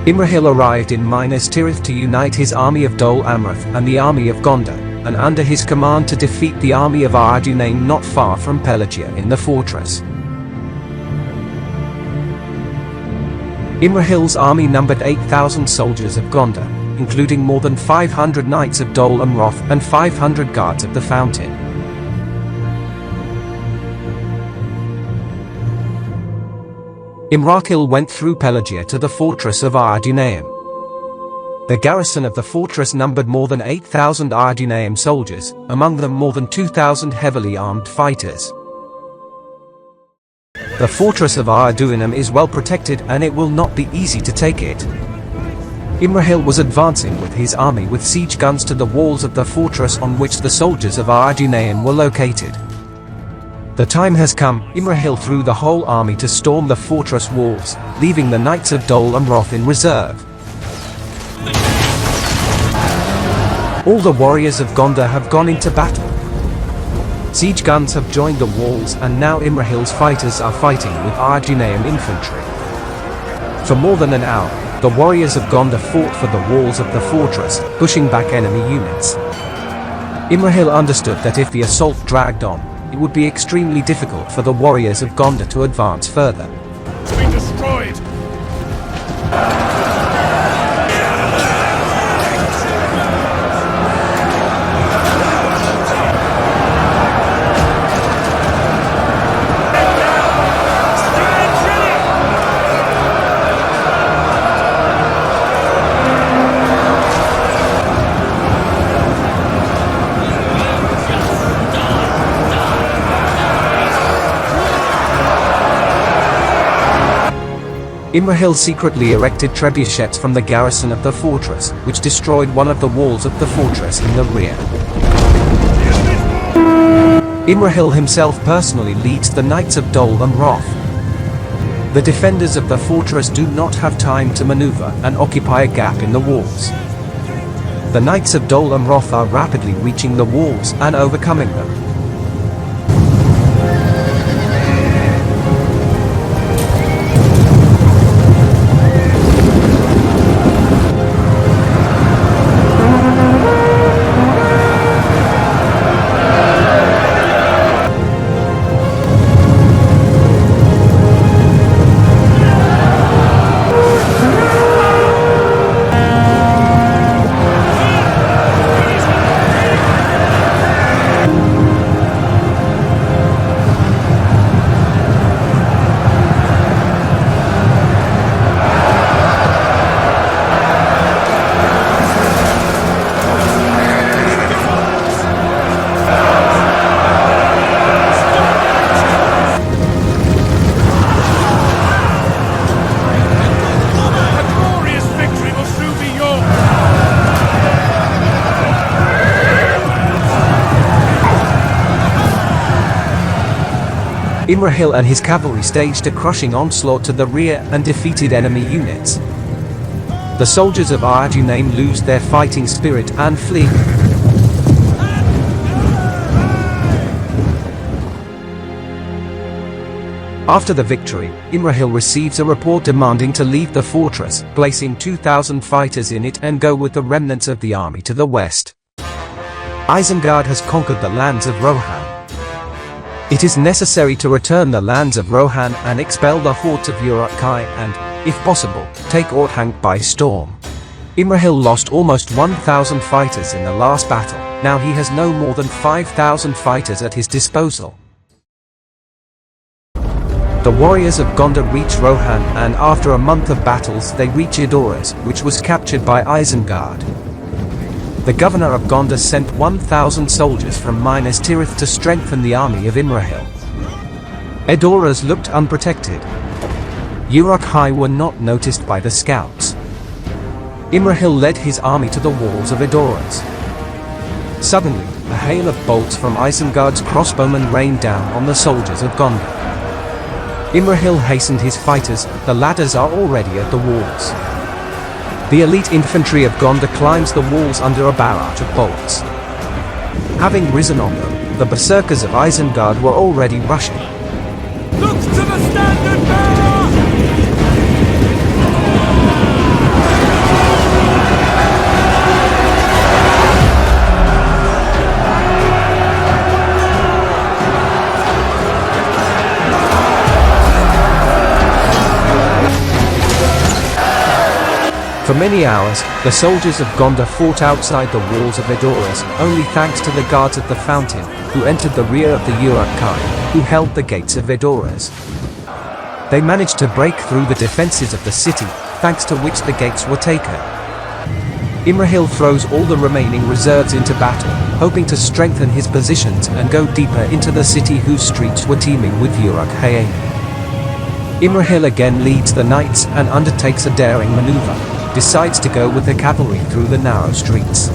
Imrahil arrived in Minas Tirith to unite his army of Dol Amroth and the army of Gondor, and under his command to defeat the army of Ar-Adunaim not far from Pelagia in the fortress. Imrahil's army numbered 8,000 soldiers of Gondor, including more than 500 knights of Dol Amroth and 500 guards of the fountain. Imrahil went through Pelagia to the fortress of Ar-Adunaim. The garrison of the fortress numbered more than 8,000 Ar-Adunaim soldiers, among them more than 2,000 heavily armed fighters. The fortress of Ar-Adunaim is well protected and it will not be easy to take it. Imrahil was advancing with his army with siege guns to the walls of the fortress on which the soldiers of Ar-Adunaim were located. The time has come. Imrahil threw the whole army to storm the fortress walls, leaving the knights of Dol Amroth in reserve. All the warriors of Gondor have gone into battle. Siege guns have joined the walls and now Imrahil's fighters are fighting with Ar-Adunaim infantry. For more than an hour, the warriors of Gondor fought for the walls of the fortress, pushing back enemy units. Imrahil understood that if the assault dragged on, it would be extremely difficult for the warriors of Gondor to advance further. It's been destroyed! Imrahil secretly erected trebuchets from the garrison of the fortress, which destroyed one of the walls of the fortress in the rear. Imrahil himself personally leads the knights of Dol Amroth. The defenders of the fortress do not have time to maneuver and occupy a gap in the walls. The knights of Dol Amroth are rapidly reaching the walls and overcoming them. Imrahil and his cavalry staged a crushing onslaught to the rear and defeated enemy units. The soldiers of Ar-Adunaim lose their fighting spirit and flee. After the victory, Imrahil receives a report demanding to leave the fortress, placing 2,000 fighters in it and go with the remnants of the army to the west. Isengard has conquered the lands of Rohan. It is necessary to return the lands of Rohan and expel the hordes of Uruk-hai and, if possible, take Hornburg by storm. Imrahil lost almost 1,000 fighters in the last battle. Now he has no more than 5,000 fighters at his disposal. The warriors of Gondor reach Rohan and after a month of battles they reach Edoras, which was captured by Isengard. The governor of Gondor sent 1,000 soldiers from Minas Tirith to strengthen the army of Imrahil. Edoras looked unprotected. Uruk-hai were not noticed by the scouts. Imrahil led his army to the walls of Edoras. Suddenly, a hail of bolts from Isengard's crossbowmen rained down on the soldiers of Gondor. Imrahil hastened his fighters. The ladders are already at the walls. The elite infantry of Gondor climbs the walls under a barrage of bolts. Having risen on them, the berserkers of Isengard were already rushing. Look to the standard bearer! For many hours, the soldiers of Gondor fought outside the walls of Edoras, only thanks to the guards at the fountain, who entered the rear of the Uruk-hai, who held the gates of Edoras. They managed to break through the defenses of the city, thanks to which the gates were taken. Imrahil throws all the remaining reserves into battle, hoping to strengthen his positions and go deeper into the city whose streets were teeming with Uruk-hai. Imrahil again leads the knights and undertakes a daring maneuver, decides to go with the cavalry through the narrow streets.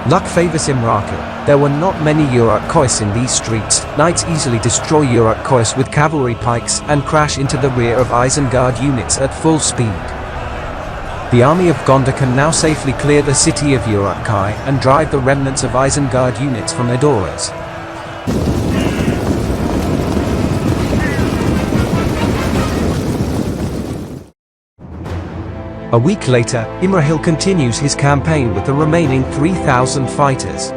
Luck favors Imrahil. There were not many Uruk-hais in these streets. Knights easily destroy Uruk-hais with cavalry pikes and crash into the rear of Isengard units at full speed. The army of Gondor can now safely clear the city of Uruk-hai and drive the remnants of Isengard units from Edoras. A week later, Imrahil continues his campaign with the remaining 3,000 fighters.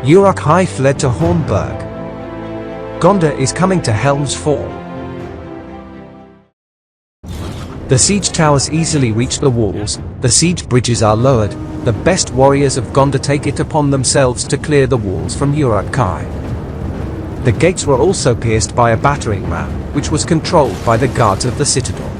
Uruk-hai fled to Hornburg. Gondor is coming to Helm's Fall. The siege towers easily reach the walls, the siege bridges are lowered, the best warriors of Gondor take it upon themselves to clear the walls from Uruk-hai. The gates were also pierced by a battering ram, which was controlled by the guards of the citadel.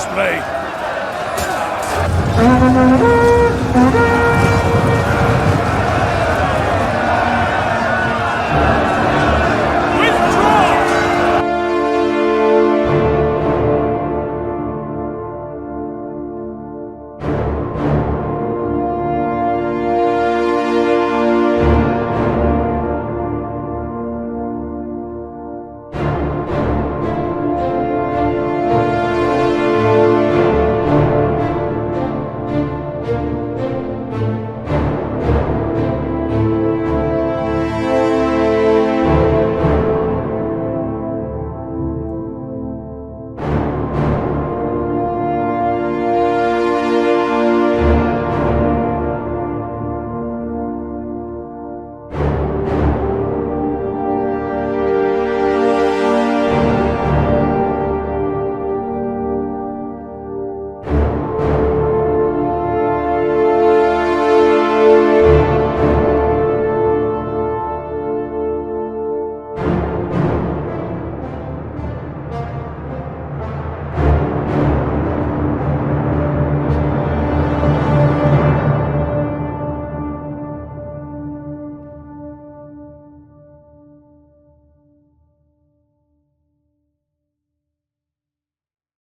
display!